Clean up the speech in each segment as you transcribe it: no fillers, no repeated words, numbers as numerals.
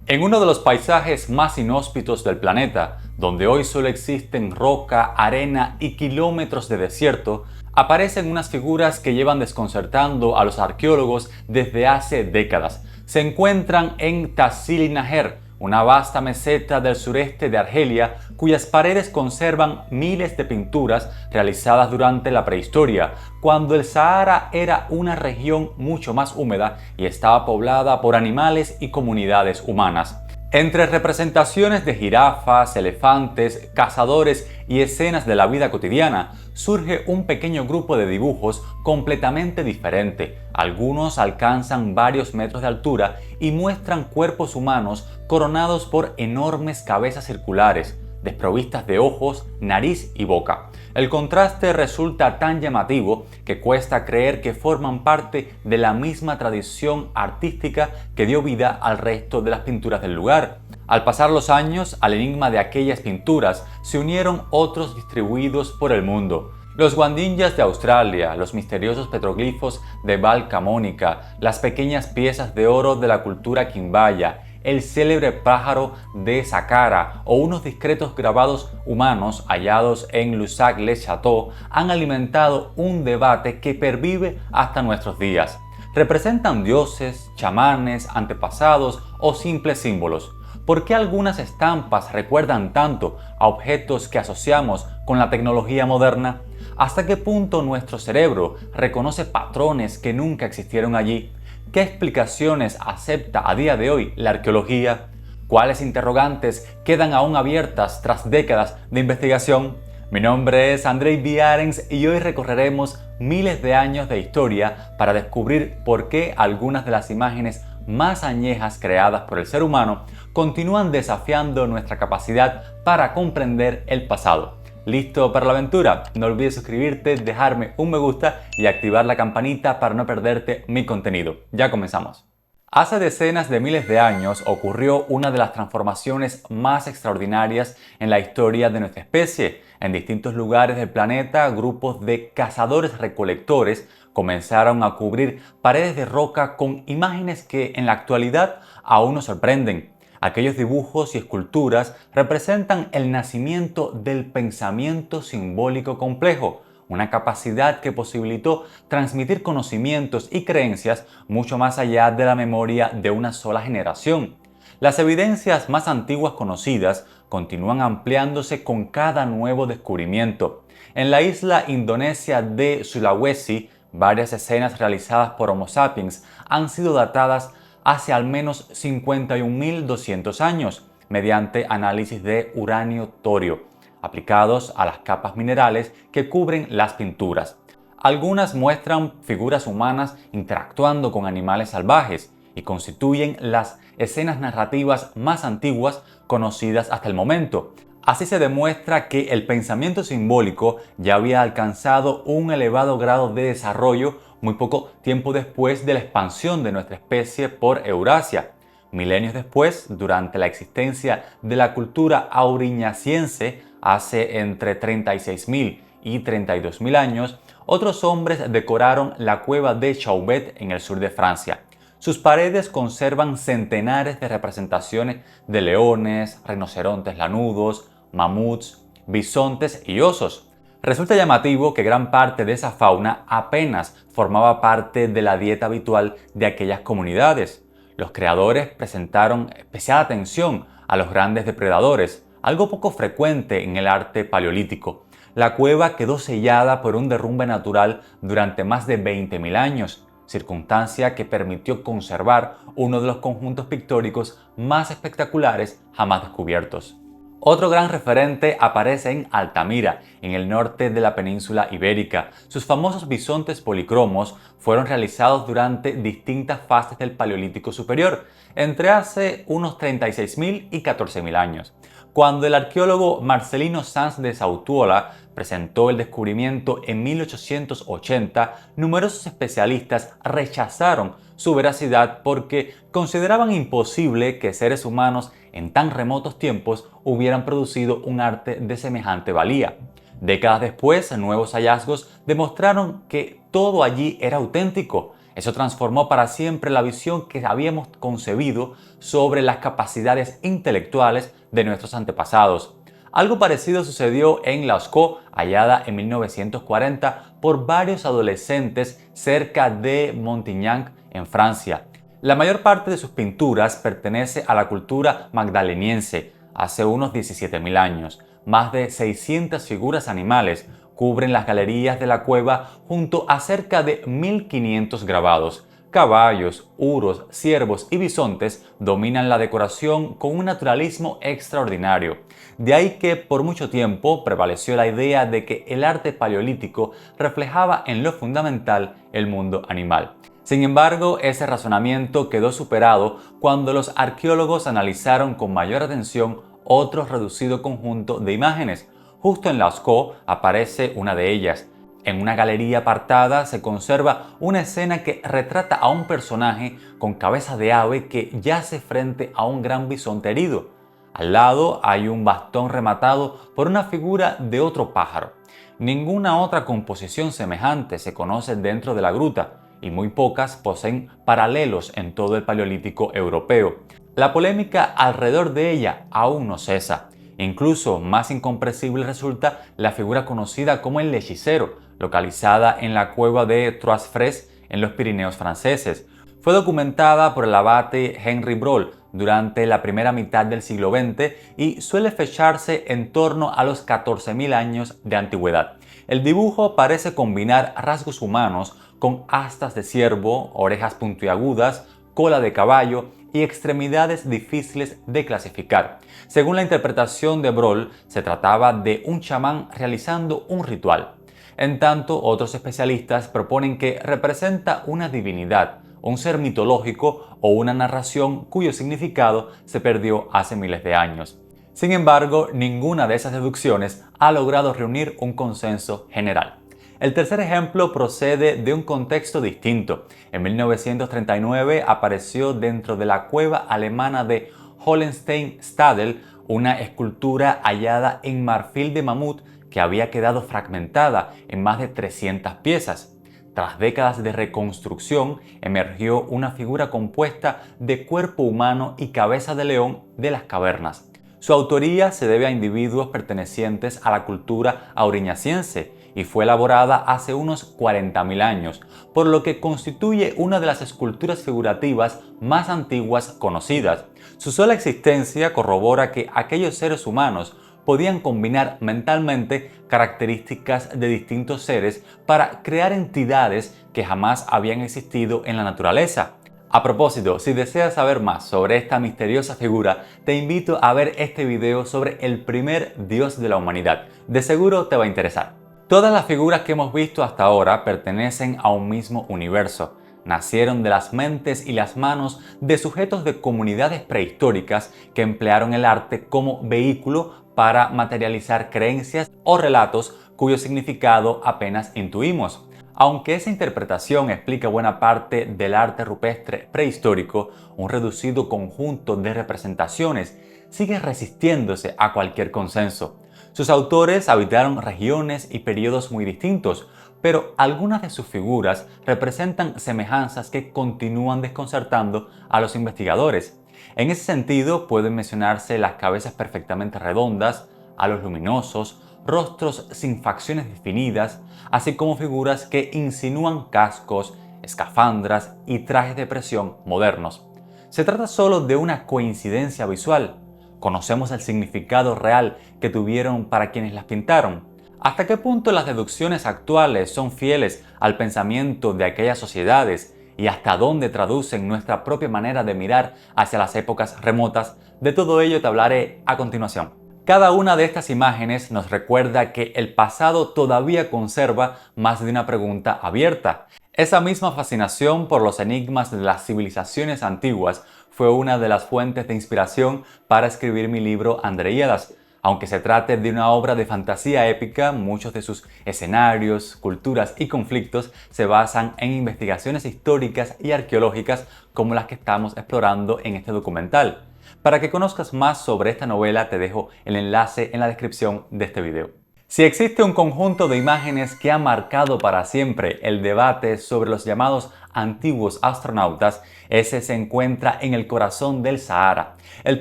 En uno de los paisajes más inhóspitos del planeta, donde hoy solo existen roca, arena y kilómetros de desierto, aparecen unas figuras que llevan desconcertando a los arqueólogos desde hace décadas. Se encuentran en Tasil Najer, una vasta meseta del sureste de Argelia, cuyas paredes conservan miles de pinturas realizadas durante la prehistoria, cuando el Sahara era una región mucho más húmeda y estaba poblada por animales y comunidades humanas. Entre representaciones de jirafas, elefantes, cazadores y escenas de la vida cotidiana, surge un pequeño grupo de dibujos completamente diferente. Algunos alcanzan varios metros de altura y muestran cuerpos humanos coronados por enormes cabezas circulares, desprovistas de ojos, nariz y boca. El contraste resulta tan llamativo que cuesta creer que forman parte de la misma tradición artística que dio vida al resto de las pinturas del lugar. Al pasar los años, al enigma de aquellas pinturas se unieron otros distribuidos por el mundo. Los guandinjas de Australia, los misteriosos petroglifos de Val Camonica, las pequeñas piezas de oro de la cultura quimbaya, el célebre pájaro de Saqqara o unos discretos grabados humanos hallados en Lussac-les-Châteaux han alimentado un debate que pervive hasta nuestros días. ¿Representan dioses, chamanes, antepasados o simples símbolos? ¿Por qué algunas estampas recuerdan tanto a objetos que asociamos con la tecnología moderna? ¿Hasta qué punto nuestro cerebro reconoce patrones que nunca existieron allí? ¿Qué explicaciones acepta a día de hoy la arqueología? ¿Cuáles interrogantes quedan aún abiertas tras décadas de investigación? Mi nombre es Andrei Biarens y hoy recorreremos miles de años de historia para descubrir por qué algunas de las imágenes más añejas creadas por el ser humano continúan desafiando nuestra capacidad para comprender el pasado. ¿Listo para la aventura? No olvides suscribirte, dejarme un me gusta y activar la campanita para no perderte mi contenido. Ya comenzamos. Hace decenas de miles de años ocurrió una de las transformaciones más extraordinarias en la historia de nuestra especie. En distintos lugares del planeta, grupos de cazadores-recolectores comenzaron a cubrir paredes de roca con imágenes que en la actualidad aún nos sorprenden. Aquellos dibujos y esculturas representan el nacimiento del pensamiento simbólico complejo, una capacidad que posibilitó transmitir conocimientos y creencias mucho más allá de la memoria de una sola generación. Las evidencias más antiguas conocidas continúan ampliándose con cada nuevo descubrimiento. En la isla indonesia de Sulawesi, varias escenas realizadas por Homo sapiens han sido datadas hace al menos 51.200 años mediante análisis de uranio-torio aplicados a las capas minerales que cubren las pinturas. Algunas muestran figuras humanas interactuando con animales salvajes y constituyen las escenas narrativas más antiguas conocidas hasta el momento. Así se demuestra que el pensamiento simbólico ya había alcanzado un elevado grado de desarrollo muy poco tiempo después de la expansión de nuestra especie por Eurasia. Milenios después, durante la existencia de la cultura auriñaciense, hace entre 36.000 y 32.000 años, otros hombres decoraron la cueva de Chauvet en el sur de Francia. Sus paredes conservan centenares de representaciones de leones, rinocerontes lanudos, mamuts, bisontes y osos. Resulta llamativo que gran parte de esa fauna apenas formaba parte de la dieta habitual de aquellas comunidades. Los creadores presentaron especial atención a los grandes depredadores, algo poco frecuente en el arte paleolítico. La cueva quedó sellada por un derrumbe natural durante más de 20.000 años, circunstancia que permitió conservar uno de los conjuntos pictóricos más espectaculares jamás descubiertos. Otro gran referente aparece en Altamira, en el norte de la península ibérica. Sus famosos bisontes policromos fueron realizados durante distintas fases del Paleolítico Superior, entre hace unos 36.000 y 14.000 años. Cuando el arqueólogo Marcelino Sanz de Sautuola presentó el descubrimiento en 1880, numerosos especialistas rechazaron su veracidad porque consideraban imposible que seres humanos en tan remotos tiempos hubieran producido un arte de semejante valía. Décadas después, nuevos hallazgos demostraron que todo allí era auténtico. Eso transformó para siempre la visión que habíamos concebido sobre las capacidades intelectuales de nuestros antepasados. Algo parecido sucedió en Lascaux, hallada en 1940 por varios adolescentes cerca de Montignac, en Francia. La mayor parte de sus pinturas pertenece a la cultura magdaleniense, hace unos 17.000 años. Más de 600 figuras animales cubren las galerías de la cueva junto a cerca de 1.500 grabados. Caballos, uros, ciervos y bisontes dominan la decoración con un naturalismo extraordinario. De ahí que por mucho tiempo prevaleció la idea de que el arte paleolítico reflejaba en lo fundamental el mundo animal. Sin embargo, ese razonamiento quedó superado cuando los arqueólogos analizaron con mayor atención otro reducido conjunto de imágenes. Justo en Lascaux aparece una de ellas. En una galería apartada se conserva una escena que retrata a un personaje con cabeza de ave que yace frente a un gran bisonte herido. Al lado hay un bastón rematado por una figura de otro pájaro. Ninguna otra composición semejante se conoce dentro de la gruta y muy pocas poseen paralelos en todo el Paleolítico europeo. La polémica alrededor de ella aún no cesa. Incluso más incomprensible resulta la figura conocida como el hechicero, localizada en la cueva de Trois-Fres en los Pirineos franceses. Fue documentada por el abate Henry Broll durante la primera mitad del siglo XX y suele fecharse en torno a los 14.000 años de antigüedad. El dibujo parece combinar rasgos humanos con astas de ciervo, orejas puntiagudas, cola de caballo y extremidades difíciles de clasificar. Según la interpretación de Broll, se trataba de un chamán realizando un ritual. En tanto, otros especialistas proponen que representa una divinidad, un ser mitológico o una narración cuyo significado se perdió hace miles de años. Sin embargo, ninguna de esas deducciones ha logrado reunir un consenso general. El tercer ejemplo procede de un contexto distinto. En 1939 apareció dentro de la cueva alemana de Hollenstein-Stadel una escultura hallada en marfil de mamut que había quedado fragmentada en más de 300 piezas. Tras décadas de reconstrucción, emergió una figura compuesta de cuerpo humano y cabeza de león de las cavernas. Su autoría se debe a individuos pertenecientes a la cultura auriñaciense y fue elaborada hace unos 40.000 años, por lo que constituye una de las esculturas figurativas más antiguas conocidas. Su sola existencia corrobora que aquellos seres humanos podían combinar mentalmente características de distintos seres para crear entidades que jamás habían existido en la naturaleza. A propósito, si deseas saber más sobre esta misteriosa figura, te invito a ver este video sobre el primer dios de la humanidad. De seguro te va a interesar. Todas las figuras que hemos visto hasta ahora pertenecen a un mismo universo. Nacieron de las mentes y las manos de sujetos de comunidades prehistóricas que emplearon el arte como vehículo para materializar creencias o relatos cuyo significado apenas intuimos. Aunque esa interpretación explica buena parte del arte rupestre prehistórico, un reducido conjunto de representaciones sigue resistiéndose a cualquier consenso. Sus autores habitaron regiones y periodos muy distintos, pero algunas de sus figuras representan semejanzas que continúan desconcertando a los investigadores. En ese sentido, pueden mencionarse las cabezas perfectamente redondas, halos luminosos, rostros sin facciones definidas, así como figuras que insinúan cascos, escafandras y trajes de presión modernos. ¿Se trata solo de una coincidencia visual? ¿Conocemos el significado real que tuvieron para quienes las pintaron? ¿Hasta qué punto las deducciones actuales son fieles al pensamiento de aquellas sociedades y hasta dónde traducen nuestra propia manera de mirar hacia las épocas remotas? De todo ello te hablaré a continuación. Cada una de estas imágenes nos recuerda que el pasado todavía conserva más de una pregunta abierta. Esa misma fascinación por los enigmas de las civilizaciones antiguas fue una de las fuentes de inspiración para escribir mi libro Andreíadas. Aunque se trate de una obra de fantasía épica, muchos de sus escenarios, culturas y conflictos se basan en investigaciones históricas y arqueológicas como las que estamos explorando en este documental. Para que conozcas más sobre esta novela te dejo el enlace en la descripción de este video. Si existe un conjunto de imágenes que ha marcado para siempre el debate sobre los llamados antiguos astronautas, ese se encuentra en el corazón del Sahara. El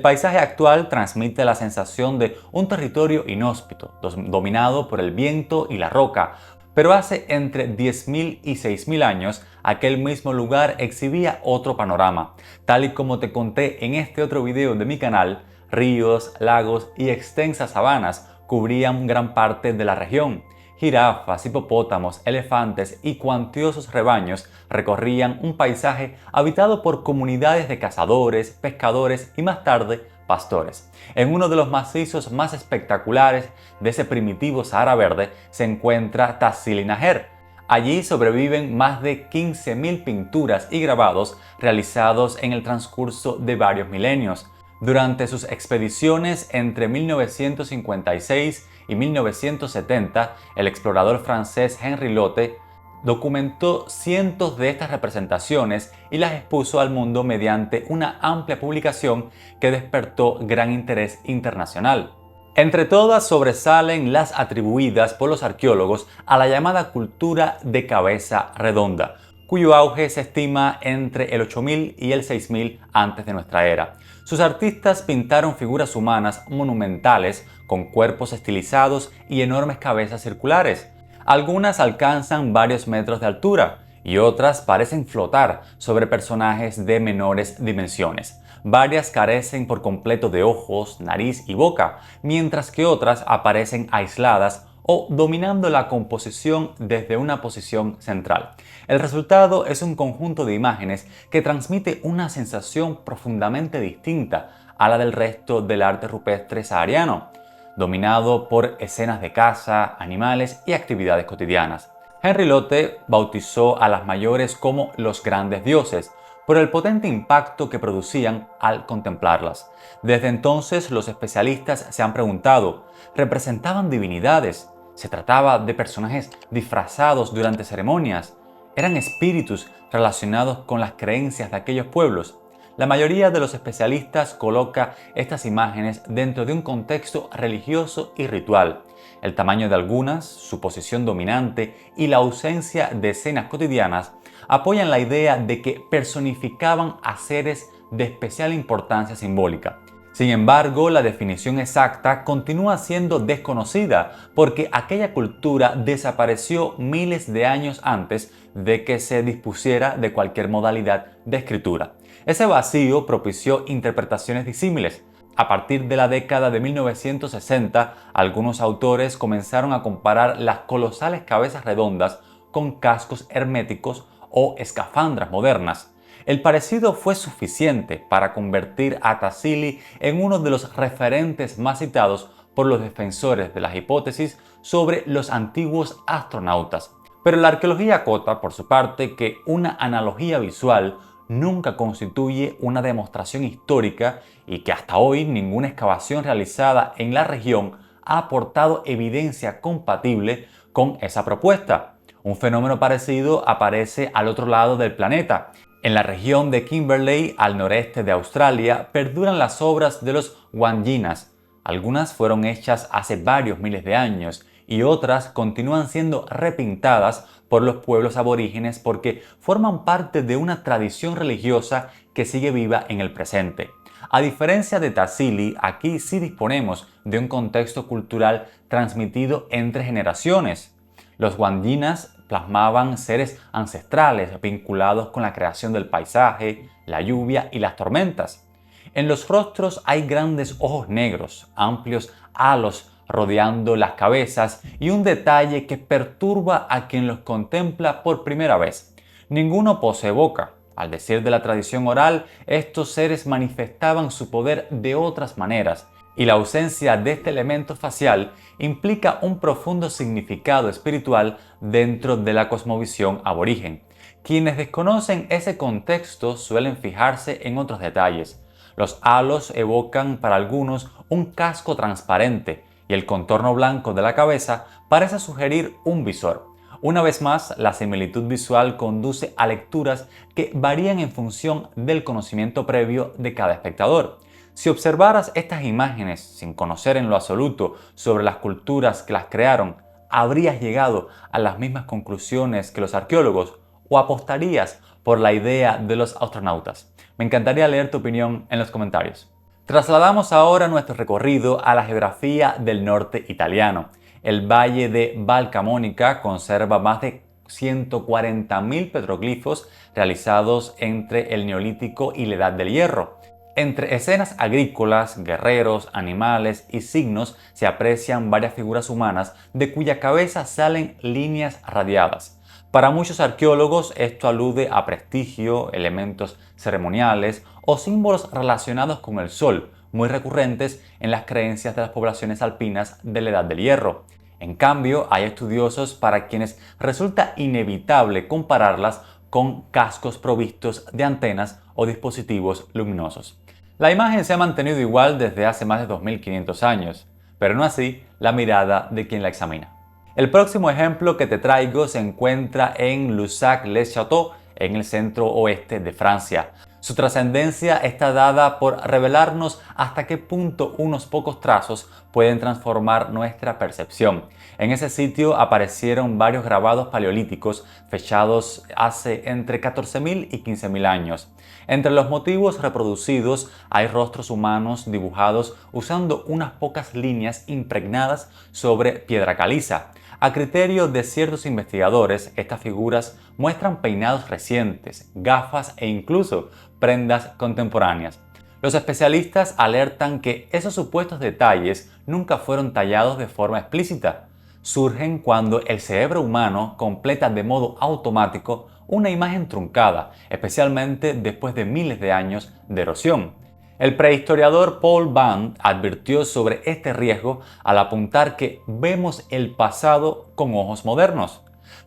paisaje actual transmite la sensación de un territorio inhóspito, dominado por el viento y la roca, pero hace entre 10.000 y 6.000 años aquel mismo lugar exhibía otro panorama. Tal y como te conté en este otro video de mi canal, ríos, lagos y extensas sabanas cubrían gran parte de la región. Jirafas, hipopótamos, elefantes y cuantiosos rebaños recorrían un paisaje habitado por comunidades de cazadores, pescadores y más tarde pastores. En uno de los macizos más espectaculares de ese primitivo Sahara Verde se encuentra Tassili Najer. Allí sobreviven más de 15.000 pinturas y grabados realizados en el transcurso de varios milenios. Durante sus expediciones entre 1956 y 1970, el explorador francés Henri Lotte documentó cientos de estas representaciones y las expuso al mundo mediante una amplia publicación que despertó gran interés internacional. Entre todas sobresalen las atribuidas por los arqueólogos a la llamada cultura de cabeza redonda, cuyo auge se estima entre el 8000 y el 6000 antes de nuestra era. Sus artistas pintaron figuras humanas monumentales con cuerpos estilizados y enormes cabezas circulares. Algunas alcanzan varios metros de altura y otras parecen flotar sobre personajes de menores dimensiones. Varias carecen por completo de ojos, nariz y boca, mientras que otras aparecen aisladas o dominando la composición desde una posición central. El resultado es un conjunto de imágenes que transmite una sensación profundamente distinta a la del resto del arte rupestre sahariano, dominado por escenas de caza, animales y actividades cotidianas. Henri Lotte bautizó a las mayores como los grandes dioses, por el potente impacto que producían al contemplarlas. Desde entonces los especialistas se han preguntado, ¿representaban divinidades? ¿Se trataba de personajes disfrazados durante ceremonias? ¿Eran espíritus relacionados con las creencias de aquellos pueblos? La mayoría de los especialistas coloca estas imágenes dentro de un contexto religioso y ritual. El tamaño de algunas, su posición dominante y la ausencia de escenas cotidianas apoyan la idea de que personificaban a seres de especial importancia simbólica. Sin embargo, la definición exacta continúa siendo desconocida porque aquella cultura desapareció miles de años antes de que se dispusiera de cualquier modalidad de escritura. Ese vacío propició interpretaciones disímiles. A partir de la década de 1960, algunos autores comenzaron a comparar las colosales cabezas redondas con cascos herméticos o escafandras modernas. El parecido fue suficiente para convertir a Tassili en uno de los referentes más citados por los defensores de las hipótesis sobre los antiguos astronautas. Pero la arqueología acota, por su parte, que una analogía visual nunca constituye una demostración histórica y que hasta hoy ninguna excavación realizada en la región ha aportado evidencia compatible con esa propuesta. Un fenómeno parecido aparece al otro lado del planeta. En la región de Kimberley, al noreste de Australia, perduran las obras de los Wanginas. Algunas fueron hechas hace varios miles de años y otras continúan siendo repintadas por los pueblos aborígenes porque forman parte de una tradición religiosa que sigue viva en el presente. A diferencia de Tassili, aquí sí disponemos de un contexto cultural transmitido entre generaciones. Los Wanginas plasmaban seres ancestrales vinculados con la creación del paisaje, la lluvia y las tormentas. En los rostros hay grandes ojos negros, amplios halos rodeando las cabezas y un detalle que perturba a quien los contempla por primera vez. Ninguno posee boca. Al decir de la tradición oral, estos seres manifestaban su poder de otras maneras, y la ausencia de este elemento facial implica un profundo significado espiritual dentro de la cosmovisión aborigen. Quienes desconocen ese contexto suelen fijarse en otros detalles. Los halos evocan para algunos un casco transparente y el contorno blanco de la cabeza parece sugerir un visor. Una vez más, la similitud visual conduce a lecturas que varían en función del conocimiento previo de cada espectador. Si observaras estas imágenes sin conocer en lo absoluto sobre las culturas que las crearon, ¿habrías llegado a las mismas conclusiones que los arqueólogos o apostarías por la idea de los astronautas? Me encantaría leer tu opinión en los comentarios. Trasladamos ahora nuestro recorrido a la geografía del norte italiano. El valle de Valcamonica conserva más de 140.000 petroglifos realizados entre el Neolítico y la Edad del Hierro. Entre escenas agrícolas, guerreros, animales y signos se aprecian varias figuras humanas de cuya cabeza salen líneas radiadas. Para muchos arqueólogos esto alude a prestigio, elementos ceremoniales o símbolos relacionados con el sol, muy recurrentes en las creencias de las poblaciones alpinas de la Edad del Hierro. En cambio, hay estudiosos para quienes resulta inevitable compararlas con cascos provistos de antenas o dispositivos luminosos. La imagen se ha mantenido igual desde hace más de 2500 años, pero no así la mirada de quien la examina. El próximo ejemplo que te traigo se encuentra en Lussac-les-Châteaux, en el centro oeste de Francia. Su trascendencia está dada por revelarnos hasta qué punto unos pocos trazos pueden transformar nuestra percepción. En ese sitio aparecieron varios grabados paleolíticos fechados hace entre 14.000 y 15.000 años. Entre los motivos reproducidos hay rostros humanos dibujados usando unas pocas líneas impregnadas sobre piedra caliza. A criterio de ciertos investigadores, estas figuras muestran peinados recientes, gafas e incluso prendas contemporáneas. Los especialistas alertan que esos supuestos detalles nunca fueron tallados de forma explícita. Surgen cuando el cerebro humano completa de modo automático una imagen truncada, especialmente después de miles de años de erosión. El prehistoriador Paul Band advirtió sobre este riesgo al apuntar que vemos el pasado con ojos modernos.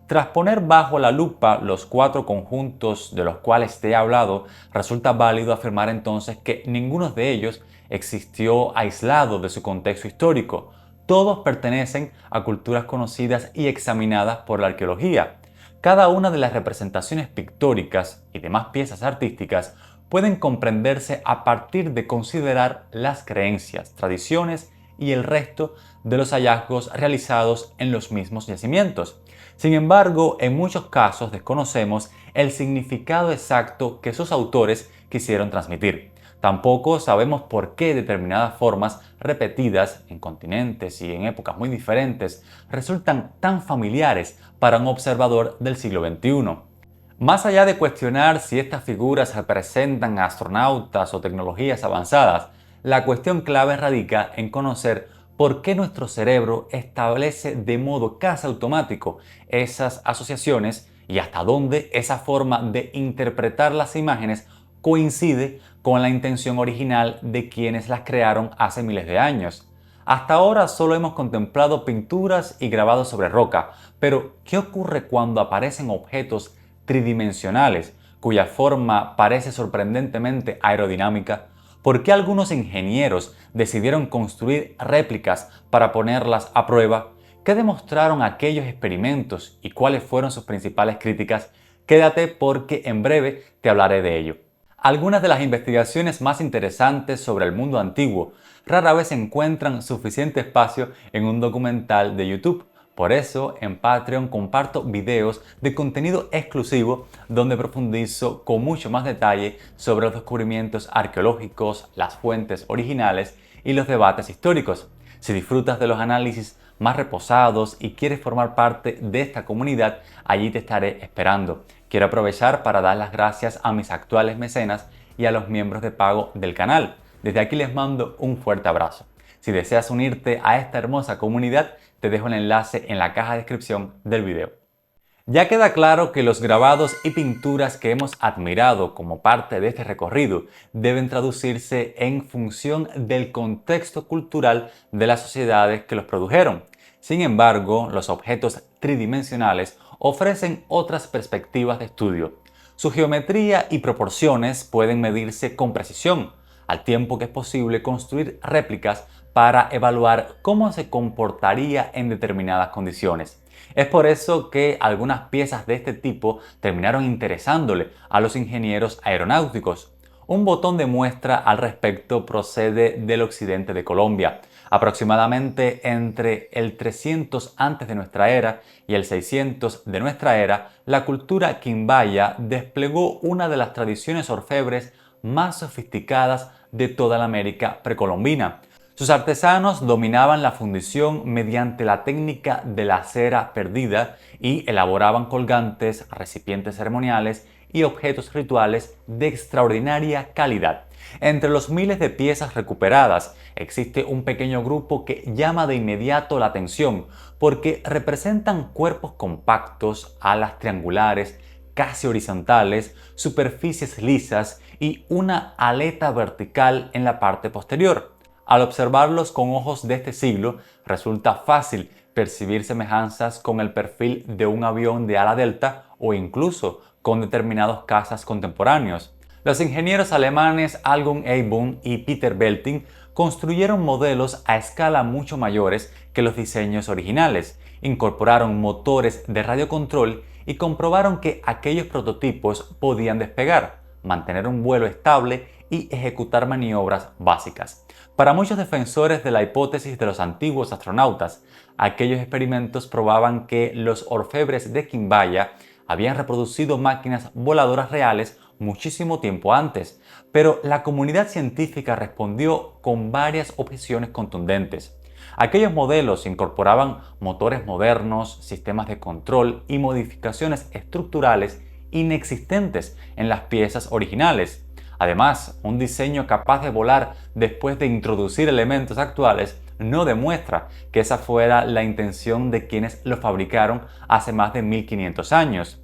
Tras poner bajo la lupa los 4 conjuntos de los cuales te he hablado, resulta válido afirmar entonces que ninguno de ellos existió aislado de su contexto histórico. Todos pertenecen a culturas conocidas y examinadas por la arqueología. Cada una de las representaciones pictóricas y demás piezas artísticas pueden comprenderse a partir de considerar las creencias, tradiciones y el resto de los hallazgos realizados en los mismos yacimientos. Sin embargo, en muchos casos desconocemos el significado exacto que sus autores quisieron transmitir. Tampoco sabemos por qué determinadas formas repetidas en continentes y en épocas muy diferentes resultan tan familiares para un observador del siglo XXI. Más allá de cuestionar si estas figuras representan astronautas o tecnologías avanzadas, la cuestión clave radica en conocer por qué nuestro cerebro establece de modo casi automático esas asociaciones y hasta dónde esa forma de interpretar las imágenes coincide con la intención original de quienes las crearon hace miles de años. Hasta ahora solo hemos contemplado pinturas y grabados sobre roca, pero ¿qué ocurre cuando aparecen objetos tridimensionales cuya forma parece sorprendentemente aerodinámica? ¿Por qué algunos ingenieros decidieron construir réplicas para ponerlas a prueba? ¿Qué demostraron aquellos experimentos y cuáles fueron sus principales críticas? Quédate porque en breve te hablaré de ello. Algunas de las investigaciones más interesantes sobre el mundo antiguo rara vez encuentran suficiente espacio en un documental de YouTube. Por eso en Patreon comparto videos de contenido exclusivo donde profundizo con mucho más detalle sobre los descubrimientos arqueológicos, las fuentes originales y los debates históricos. Si disfrutas de los análisis más reposados y quieres formar parte de esta comunidad, allí te estaré esperando. Quiero aprovechar para dar las gracias a mis actuales mecenas y a los miembros de pago del canal. Desde aquí les mando un fuerte abrazo. Si deseas unirte a esta hermosa comunidad, te dejo el enlace en la caja de descripción del video. Ya queda claro que los grabados y pinturas que hemos admirado como parte de este recorrido deben traducirse en función del contexto cultural de las sociedades que los produjeron. Sin embargo, los objetos tridimensionales ofrecen otras perspectivas de estudio. Su geometría y proporciones pueden medirse con precisión, al tiempo que es posible construir réplicas para evaluar cómo se comportaría en determinadas condiciones. Es por eso que algunas piezas de este tipo terminaron interesándole a los ingenieros aeronáuticos. Un botón de muestra al respecto procede del occidente de Colombia. Aproximadamente entre el 300 antes de nuestra era y el 600 de nuestra era, la cultura quimbaya desplegó una de las tradiciones orfebres más sofisticadas de toda la América precolombina. Sus artesanos dominaban la fundición mediante la técnica de la cera perdida y elaboraban colgantes, recipientes ceremoniales y objetos rituales de extraordinaria calidad. Entre los miles de piezas recuperadas existe un pequeño grupo que llama de inmediato la atención porque representan cuerpos compactos, alas triangulares, casi horizontales, superficies lisas y una aleta vertical en la parte posterior. Al observarlos con ojos de este siglo, resulta fácil percibir semejanzas con el perfil de un avión de ala delta o incluso con determinados cazas contemporáneos. Los ingenieros alemanes Algun Eiboom y Peter Belting construyeron modelos a escala mucho mayores que los diseños originales, incorporaron motores de radiocontrol y comprobaron que aquellos prototipos podían despegar, mantener un vuelo estable y ejecutar maniobras básicas. Para muchos defensores de la hipótesis de los antiguos astronautas, aquellos experimentos probaban que los orfebres de Quimbaya habían reproducido máquinas voladoras reales muchísimo tiempo antes, pero la comunidad científica respondió con varias objeciones contundentes. Aquellos modelos incorporaban motores modernos, sistemas de control y modificaciones estructurales inexistentes en las piezas originales. Además, un diseño capaz de volar después de introducir elementos actuales no demuestra que esa fuera la intención de quienes lo fabricaron hace más de 1500 años.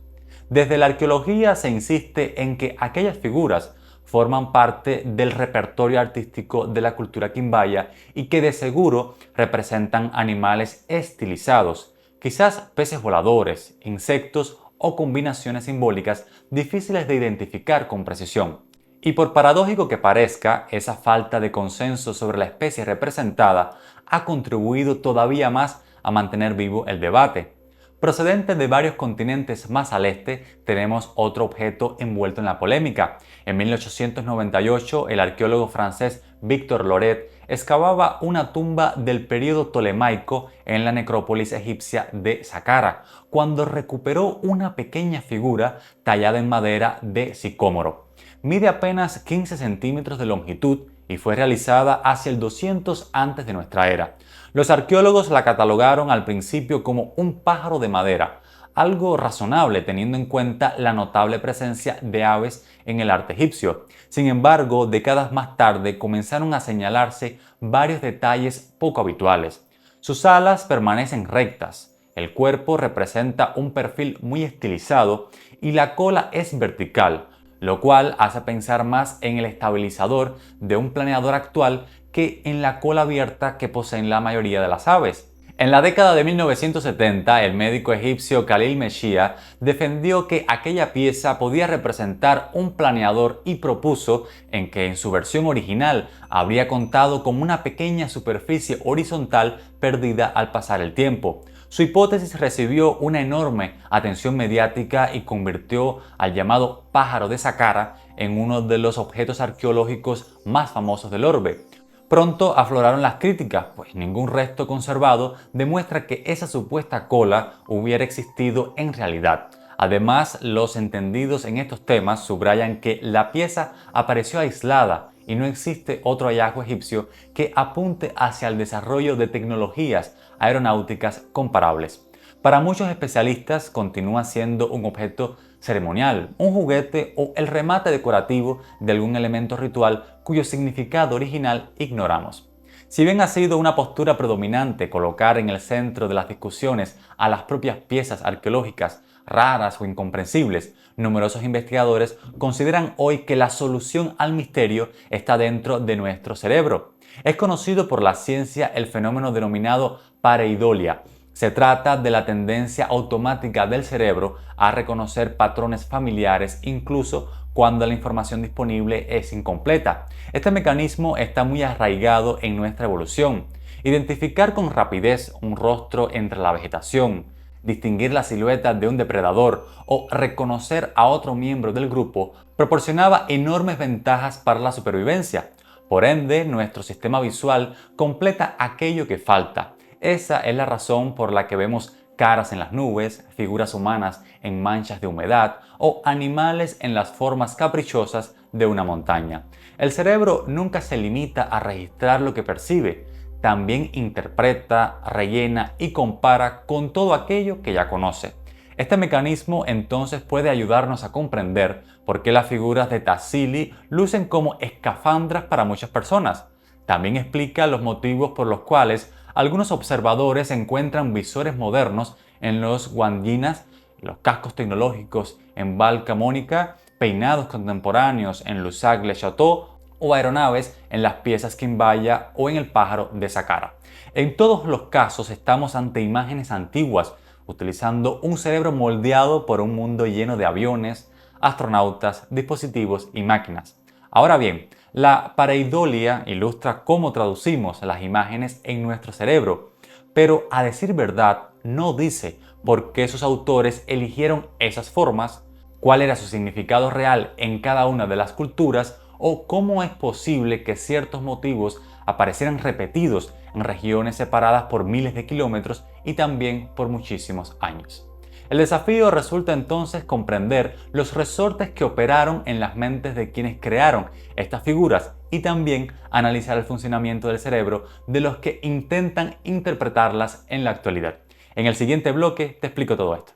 Desde la arqueología se insiste en que aquellas figuras forman parte del repertorio artístico de la cultura quimbaya y que de seguro representan animales estilizados, quizás peces voladores, insectos o combinaciones simbólicas difíciles de identificar con precisión. Y por paradójico que parezca, esa falta de consenso sobre la especie representada ha contribuido todavía más a mantener vivo el debate. Procedente de varios continentes más al este, tenemos otro objeto envuelto en la polémica. En 1898, el arqueólogo francés Victor Loret excavaba una tumba del período tolemaico en la necrópolis egipcia de Saqqara, cuando recuperó una pequeña figura tallada en madera de sicómoro. Mide apenas 15 centímetros de longitud y fue realizada hacia el 200 antes de nuestra era. Los arqueólogos la catalogaron al principio como un pájaro de madera, algo razonable teniendo en cuenta la notable presencia de aves en el arte egipcio. Sin embargo, décadas más tarde comenzaron a señalarse varios detalles poco habituales. Sus alas permanecen rectas, el cuerpo representa un perfil muy estilizado y la cola es vertical, lo cual hace pensar más en el estabilizador de un planeador actual que en la cola abierta que poseen la mayoría de las aves. En la década de 1970, el médico egipcio Khalil Meshia defendió que aquella pieza podía representar un planeador y propuso en que en su versión original habría contado con una pequeña superficie horizontal perdida al pasar el tiempo. Su hipótesis recibió una enorme atención mediática y convirtió al llamado pájaro de Saqqara en uno de los objetos arqueológicos más famosos del orbe. Pronto afloraron las críticas, pues ningún resto conservado demuestra que esa supuesta cola hubiera existido en realidad. Además, los entendidos en estos temas subrayan que la pieza apareció aislada y no existe otro hallazgo egipcio que apunte hacia el desarrollo de tecnologías aeronáuticas comparables. Para muchos especialistas continúa siendo un objeto ceremonial, un juguete o el remate decorativo de algún elemento ritual cuyo significado original ignoramos. Si bien ha sido una postura predominante colocar en el centro de las discusiones a las propias piezas arqueológicas raras o incomprensibles, numerosos investigadores consideran hoy que la solución al misterio está dentro de nuestro cerebro. Es conocido por la ciencia el fenómeno denominado pareidolia. Se trata de la tendencia automática del cerebro a reconocer patrones familiares incluso cuando la información disponible es incompleta. Este mecanismo está muy arraigado en nuestra evolución. Identificar con rapidez un rostro entre la vegetación, distinguir la silueta de un depredador o reconocer a otro miembro del grupo proporcionaba enormes ventajas para la supervivencia. Por ende, nuestro sistema visual completa aquello que falta. Esa es la razón por la que vemos caras en las nubes, figuras humanas en manchas de humedad o animales en las formas caprichosas de una montaña. El cerebro nunca se limita a registrar lo que percibe, también interpreta, rellena y compara con todo aquello que ya conoce. Este mecanismo entonces puede ayudarnos a comprender por qué las figuras de Tassili lucen como escafandras para muchas personas. También explica los motivos por los cuales algunos observadores encuentran visores modernos en los guanyinas, los cascos tecnológicos en Valcamonica, peinados contemporáneos en Lusac-le-Chateau o aeronaves en las piezas Quimbaya o en el pájaro de Saqqara. En todos los casos estamos ante imágenes antiguas, utilizando un cerebro moldeado por un mundo lleno de aviones, astronautas, dispositivos y máquinas. Ahora bien, la pareidolia ilustra cómo traducimos las imágenes en nuestro cerebro, pero a decir verdad no dice por qué sus autores eligieron esas formas, cuál era su significado real en cada una de las culturas o cómo es posible que ciertos motivos aparecieran repetidos en regiones separadas por miles de kilómetros y también por muchísimos años. El desafío resulta entonces comprender los resortes que operaron en las mentes de quienes crearon estas figuras y también analizar el funcionamiento del cerebro de los que intentan interpretarlas en la actualidad. En el siguiente bloque te explico todo esto.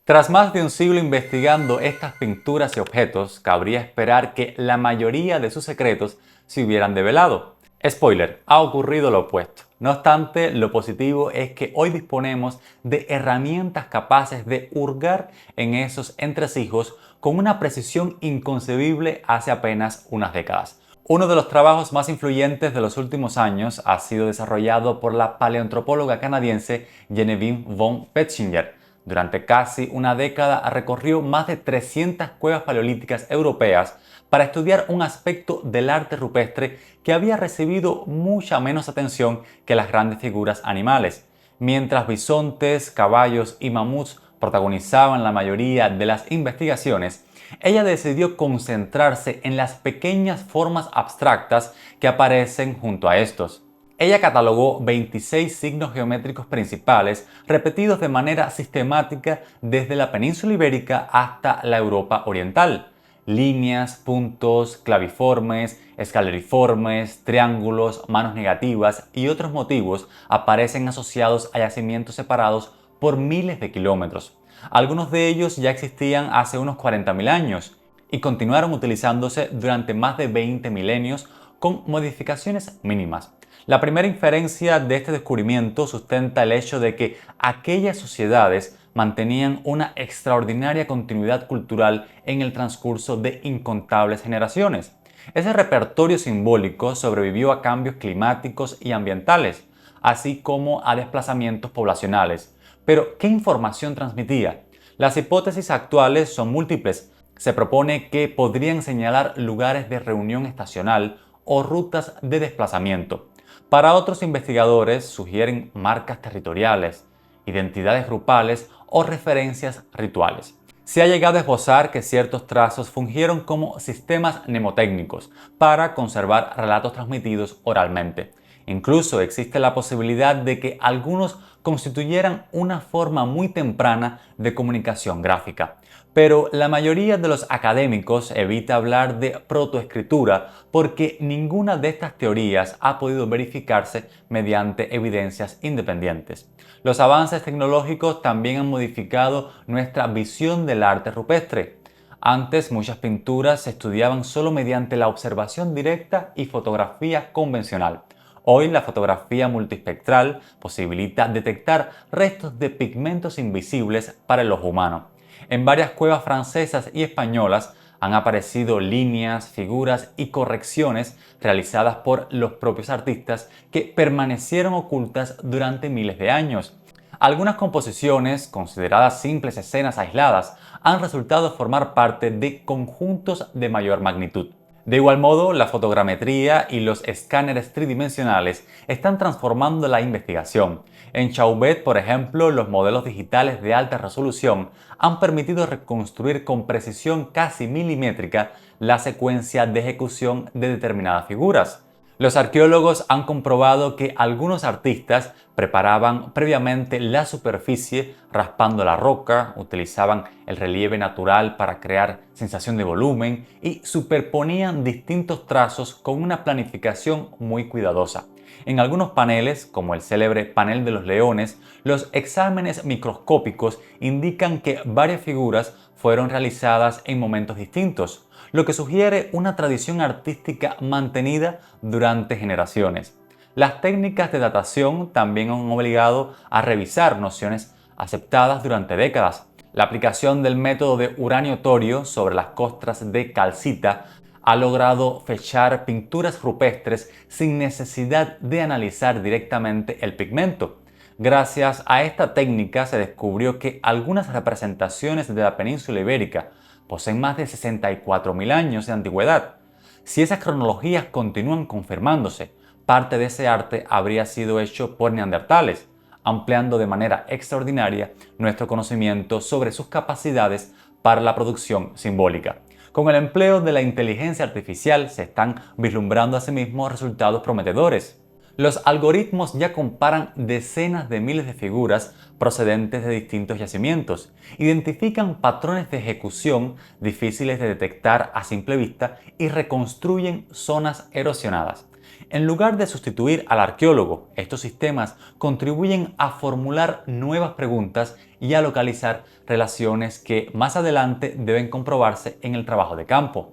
Tras más de un siglo investigando estas pinturas y objetos, cabría esperar que la mayoría de sus secretos se hubieran develado. Spoiler, ha ocurrido lo opuesto. No obstante, lo positivo es que hoy disponemos de herramientas capaces de hurgar en esos entresijos con una precisión inconcebible hace apenas unas décadas. Uno de los trabajos más influyentes de los últimos años ha sido desarrollado por la paleoantropóloga canadiense Genevieve von Petzinger. Durante casi una década recorrió más de 300 cuevas paleolíticas europeas para estudiar un aspecto del arte rupestre que había recibido mucha menos atención que las grandes figuras animales. Mientras bisontes, caballos y mamuts protagonizaban la mayoría de las investigaciones, ella decidió concentrarse en las pequeñas formas abstractas que aparecen junto a estos. Ella catalogó 26 signos geométricos principales repetidos de manera sistemática desde la península ibérica hasta la Europa oriental. Líneas, puntos, claviformes, escaleriformes, triángulos, manos negativas y otros motivos aparecen asociados a yacimientos separados por miles de kilómetros. Algunos de ellos ya existían hace unos 40.000 años y continuaron utilizándose durante más de 20 milenios con modificaciones mínimas. La primera inferencia de este descubrimiento sustenta el hecho de que aquellas sociedades mantenían una extraordinaria continuidad cultural en el transcurso de incontables generaciones. Ese repertorio simbólico sobrevivió a cambios climáticos y ambientales, así como a desplazamientos poblacionales. Pero, ¿qué información transmitía? Las hipótesis actuales son múltiples. Se propone que podrían señalar lugares de reunión estacional o rutas de desplazamiento. Para otros investigadores sugieren marcas territoriales, identidades grupales o referencias rituales. Se ha llegado a esbozar que ciertos trazos fungieron como sistemas mnemotécnicos para conservar relatos transmitidos oralmente. Incluso existe la posibilidad de que algunos constituyeran una forma muy temprana de comunicación gráfica. Pero la mayoría de los académicos evita hablar de protoescritura porque ninguna de estas teorías ha podido verificarse mediante evidencias independientes. Los avances tecnológicos también han modificado nuestra visión del arte rupestre. Antes, muchas pinturas se estudiaban solo mediante la observación directa y fotografía convencional. Hoy la fotografía multiespectral posibilita detectar restos de pigmentos invisibles para el ojo humano. En varias cuevas francesas y españolas han aparecido líneas, figuras y correcciones realizadas por los propios artistas que permanecieron ocultas durante miles de años. Algunas composiciones, consideradas simples escenas aisladas, han resultado formar parte de conjuntos de mayor magnitud. De igual modo, la fotogrametría y los escáneres tridimensionales están transformando la investigación. En Chauvet, por ejemplo, los modelos digitales de alta resolución han permitido reconstruir con precisión casi milimétrica la secuencia de ejecución de determinadas figuras. Los arqueólogos han comprobado que algunos artistas preparaban previamente la superficie raspando la roca, utilizaban el relieve natural para crear sensación de volumen y superponían distintos trazos con una planificación muy cuidadosa. En algunos paneles, como el célebre panel de los leones, los exámenes microscópicos indican que varias figuras fueron realizadas en momentos distintos, lo que sugiere una tradición artística mantenida durante generaciones. Las técnicas de datación también han obligado a revisar nociones aceptadas durante décadas. La aplicación del método de uranio-torio sobre las costras de calcita ha logrado fechar pinturas rupestres sin necesidad de analizar directamente el pigmento. Gracias a esta técnica se descubrió que algunas representaciones de la península ibérica poseen más de 64.000 años de antigüedad. Si esas cronologías continúan confirmándose, parte de ese arte habría sido hecho por neandertales, ampliando de manera extraordinaria nuestro conocimiento sobre sus capacidades para la producción simbólica. Con el empleo de la inteligencia artificial se están vislumbrando asimismo resultados prometedores. Los algoritmos ya comparan decenas de miles de figuras procedentes de distintos yacimientos, identifican patrones de ejecución difíciles de detectar a simple vista y reconstruyen zonas erosionadas. En lugar de sustituir al arqueólogo, estos sistemas contribuyen a formular nuevas preguntas y a localizar relaciones que más adelante deben comprobarse en el trabajo de campo.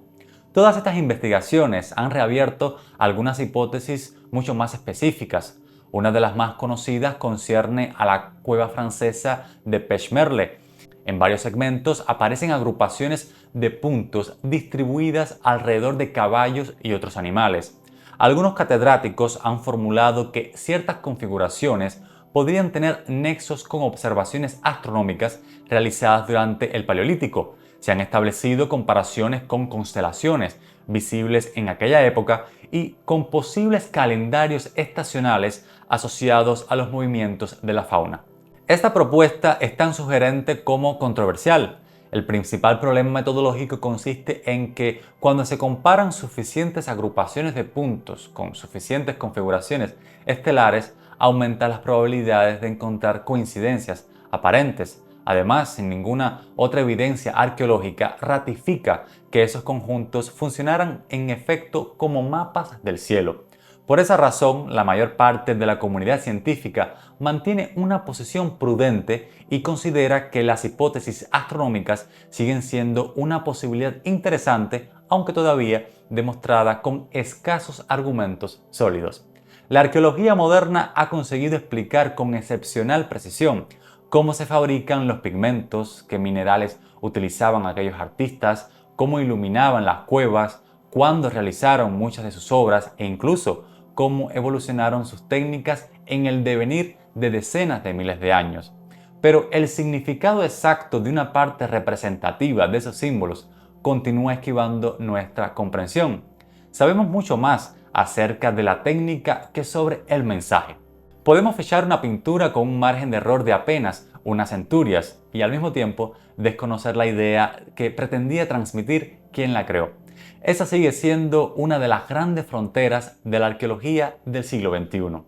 Todas estas investigaciones han reabierto algunas hipótesis mucho más específicas. Una de las más conocidas concierne a la cueva francesa de Pechmerle. En varios segmentos aparecen agrupaciones de puntos distribuidas alrededor de caballos y otros animales. Algunos catedráticos han formulado que ciertas configuraciones podrían tener nexos con observaciones astronómicas realizadas durante el Paleolítico. Se han establecido comparaciones con constelaciones visibles en aquella época y con posibles calendarios estacionales asociados a los movimientos de la fauna. Esta propuesta es tan sugerente como controversial. El principal problema metodológico consiste en que cuando se comparan suficientes agrupaciones de puntos con suficientes configuraciones estelares, aumentan las probabilidades de encontrar coincidencias aparentes. Además, sin ninguna otra evidencia arqueológica ratifica que esos conjuntos funcionaran en efecto como mapas del cielo. Por esa razón, la mayor parte de la comunidad científica mantiene una posición prudente y considera que las hipótesis astronómicas siguen siendo una posibilidad interesante, aunque todavía demostrada con escasos argumentos sólidos. La arqueología moderna ha conseguido explicar con excepcional precisión cómo se fabrican los pigmentos, qué minerales utilizaban aquellos artistas, cómo iluminaban las cuevas, cuándo realizaron muchas de sus obras e incluso cómo evolucionaron sus técnicas en el devenir de decenas de miles de años. Pero el significado exacto de una parte representativa de esos símbolos continúa esquivando nuestra comprensión. Sabemos mucho más acerca de la técnica que sobre el mensaje. Podemos fechar una pintura con un margen de error de apenas unas centurias y al mismo tiempo desconocer la idea que pretendía transmitir quien la creó. Esa sigue siendo una de las grandes fronteras de la arqueología del siglo XXI.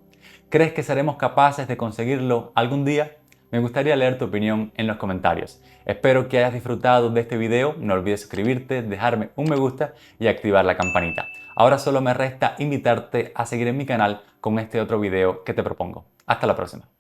¿Crees que seremos capaces de conseguirlo algún día? Me gustaría leer tu opinión en los comentarios. Espero que hayas disfrutado de este video, no olvides suscribirte, dejarme un me gusta y activar la campanita. Ahora solo me resta invitarte a seguir en mi canal con este otro video que te propongo. Hasta la próxima.